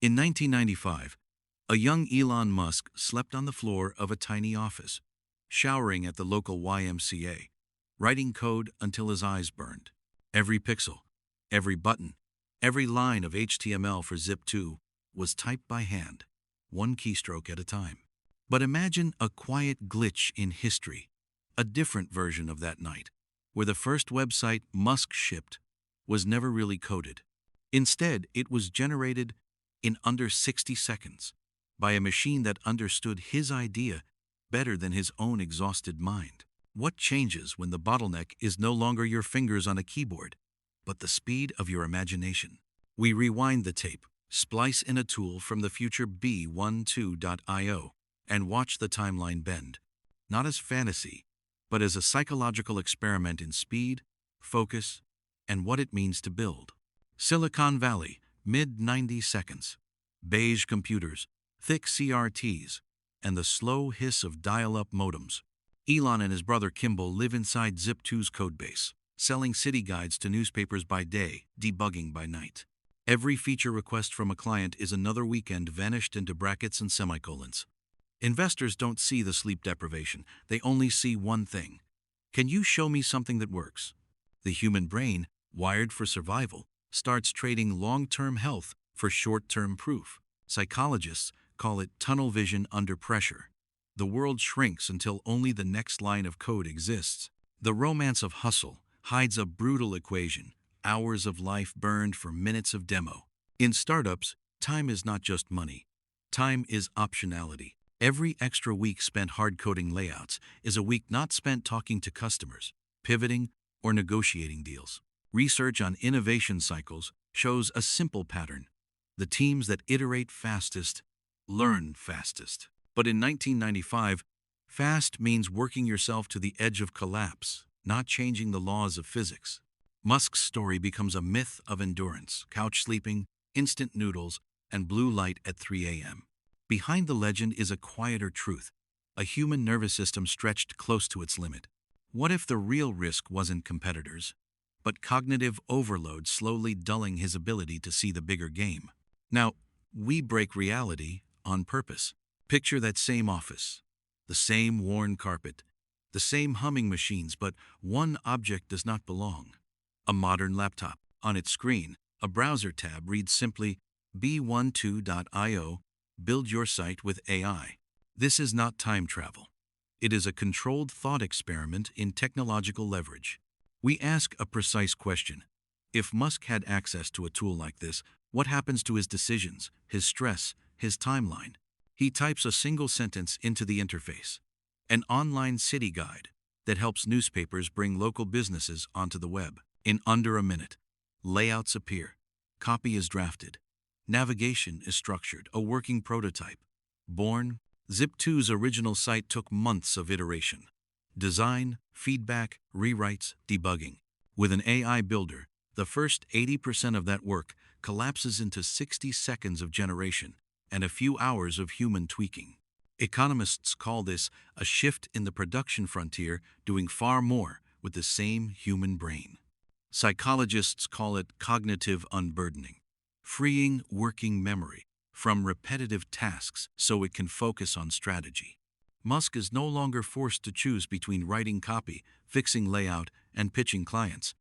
In 1995, a young Elon Musk slept on the floor of a tiny office, showering at the local YMCA, writing code until his eyes burned. Every pixel, every button, every line of HTML for Zip2 was typed by hand, one keystroke at a time. But imagine a quiet glitch in history, a different version of that night, where the first website Musk shipped was never really coded. Instead, it was generated in under 60 seconds by a machine that understood his idea better than his own exhausted mind. What changes when the bottleneck is no longer your fingers on a keyboard, but the speed of your imagination? We rewind the tape, splice in a tool from the future B12.io, and watch the timeline bend, not as fantasy, but as a psychological experiment in speed, focus, and what it means to build. Silicon Valley, mid-90 seconds. Beige computers, thick CRTs, and the slow hiss of dial-up modems. Elon and his brother Kimball live inside Zip2's codebase, selling city guides to newspapers by day, debugging by night. Every feature request from a client is another weekend vanished into brackets and semicolons. Investors don't see the sleep deprivation, they only see one thing. Can you show me something that works? The human brain, wired for survival, starts trading long-term health for short-term proof. Psychologists call it tunnel vision under pressure. The world shrinks until only the next line of code exists. The romance of hustle hides a brutal equation, hours of life burned for minutes of demo. In startups, time is not just money. Time is optionality. Every extra week spent hard-coding layouts is a week not spent talking to customers, pivoting, or negotiating deals. Research on innovation cycles shows a simple pattern. The teams that iterate fastest learn fastest. But in 1995, fast means working yourself to the edge of collapse, not changing the laws of physics. Musk's story becomes a myth of endurance, couch sleeping, instant noodles, and blue light at 3 a.m. Behind the legend is a quieter truth, a human nervous system stretched close to its limit. What if the real risk wasn't competitors, but cognitive overload slowly dulling his ability to see the bigger game? Now, we break reality on purpose. Picture that same office, the same worn carpet, the same humming machines, but one object does not belong. A modern laptop. On its screen, a browser tab reads simply, B12.io, build your site with AI. This is not time travel. It is a controlled thought experiment in technological leverage. We ask a precise question. If Musk had access to a tool like this, what happens to his decisions, his stress, his timeline? He types a single sentence into the interface, an online city guide that helps newspapers bring local businesses onto the web. In under a minute, layouts appear, copy is drafted, navigation is structured, a working prototype. Born, Zip2's original site took months of iteration. Design, feedback, rewrites, debugging. With an AI builder, the first 80% of that work collapses into 60 seconds of generation and a few hours of human tweaking. Economists call this a shift in the production frontier, doing far more with the same human brain. Psychologists call it cognitive unburdening, freeing working memory from repetitive tasks so it can focus on strategy. Musk is no longer forced to choose between writing copy, fixing layout, and pitching clients.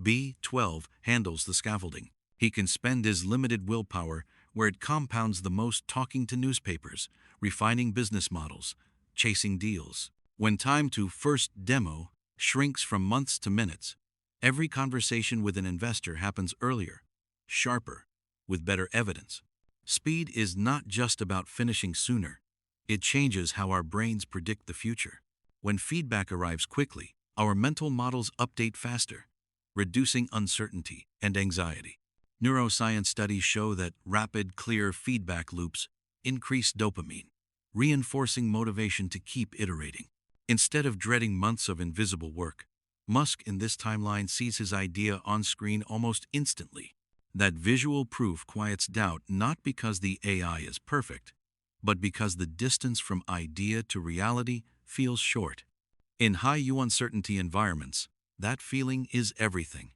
B12 handles the scaffolding. He can spend his limited willpower where it compounds the most, talking to newspapers, refining business models, chasing deals. When time to first demo shrinks from months to minutes, every conversation with an investor happens earlier, sharper, with better evidence. Speed is not just about finishing sooner. It changes how our brains predict the future. When feedback arrives quickly, our mental models update faster, reducing uncertainty and anxiety. Neuroscience studies show that rapid, clear feedback loops increase dopamine, reinforcing motivation to keep iterating. Instead of dreading months of invisible work, Musk in this timeline sees his idea on screen almost instantly. That visual proof quiets doubt, not because the AI is perfect, but because the distance from idea to reality feels short. In high-U uncertainty environments, that feeling is everything.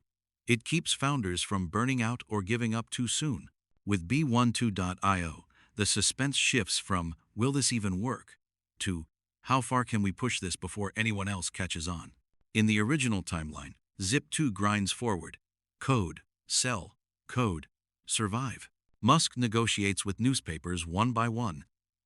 It keeps founders from burning out or giving up too soon. With B12.io, the suspense shifts from, will this even work, to, how far can we push this before anyone else catches on? In the original timeline, Zip2 grinds forward. Code, sell, code, survive. Musk negotiates with newspapers one by one,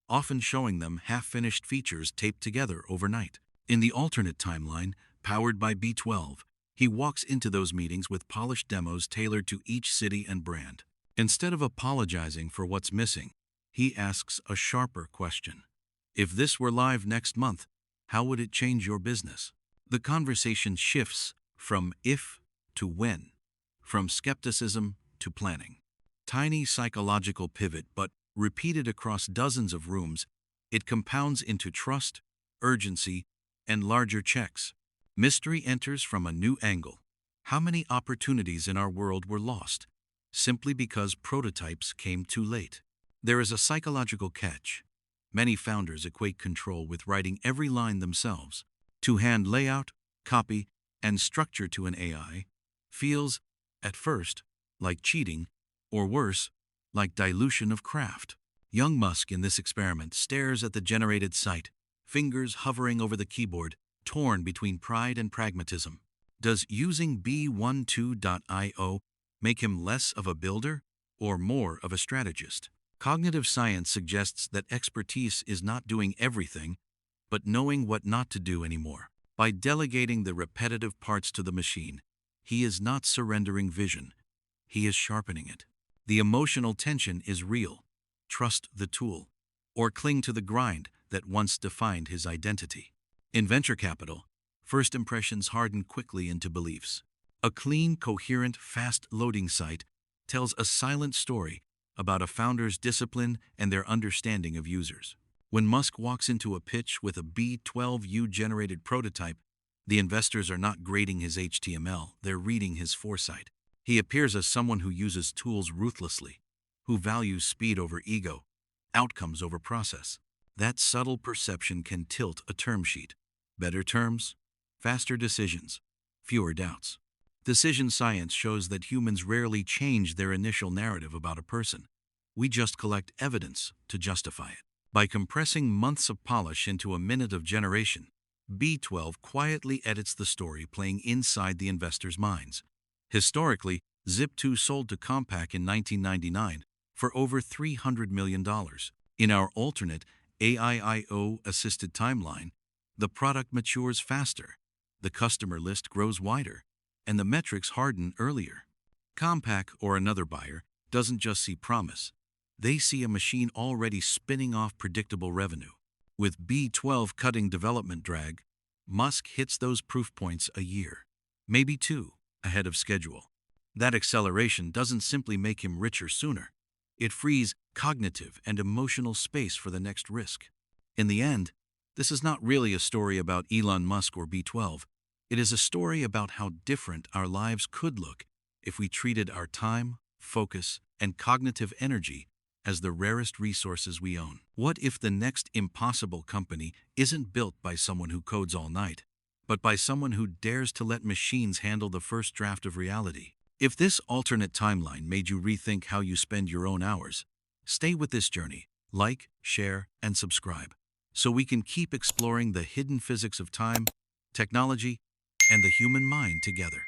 often showing them half-finished features taped together overnight. In the alternate timeline, powered by B12, he walks into those meetings with polished demos tailored to each city and brand. Instead of apologizing for what's missing, he asks a sharper question. If this were live next month, how would it change your business? The conversation shifts from if to when, from skepticism to planning. Tiny psychological pivot, but repeated across dozens of rooms, it compounds into trust, urgency, and larger checks. Mystery enters from a new angle. How many opportunities in our world were lost simply because prototypes came too late? There is a psychological catch. Many founders equate control with writing every line themselves. To hand layout, copy, and structure to an AI feels, at first, like cheating, or worse, like dilution of craft. Young Musk in this experiment stares at the generated site, fingers hovering over the keyboard, torn between pride and pragmatism. Does using B12.io make him less of a builder or more of a strategist? Cognitive science suggests that expertise is not doing everything, but knowing what not to do anymore. By delegating the repetitive parts to the machine, he is not surrendering vision, he is sharpening it. The emotional tension is real. Trust the tool, or cling to the grind that once defined his identity. In venture capital, first impressions harden quickly into beliefs. A clean, coherent, fast-loading site tells a silent story about a founder's discipline and their understanding of users. When Musk walks into a pitch with a B12U-generated prototype, the investors are not grading his HTML, they're reading his foresight. He appears as someone who uses tools ruthlessly, who values speed over ego, outcomes over process. That subtle perception can tilt a term sheet. Better terms, faster decisions, fewer doubts. Decision science shows that humans rarely change their initial narrative about a person. We just collect evidence to justify it. By compressing months of polish into a minute of generation, B12 quietly edits the story playing inside the investors' minds. Historically, Zip2 sold to Compaq in 1999 for over $300 million. In our alternate AIIO-assisted timeline, the product matures faster, the customer list grows wider, and the metrics harden earlier. Compaq, or another buyer, doesn't just see promise. They see a machine already spinning off predictable revenue. With B12 cutting development drag, Musk hits those proof points a year, maybe two, ahead of schedule. That acceleration doesn't simply make him richer sooner. It frees cognitive and emotional space for the next risk. In the end, this is not really a story about Elon Musk or B12. It is a story about how different our lives could look if we treated our time, focus, and cognitive energy as the rarest resources we own. What if the next impossible company isn't built by someone who codes all night, but by someone who dares to let machines handle the first draft of reality? If this alternate timeline made you rethink how you spend your own hours, stay with this journey, like, share, and subscribe, so we can keep exploring the hidden physics of time, technology, and the human mind together.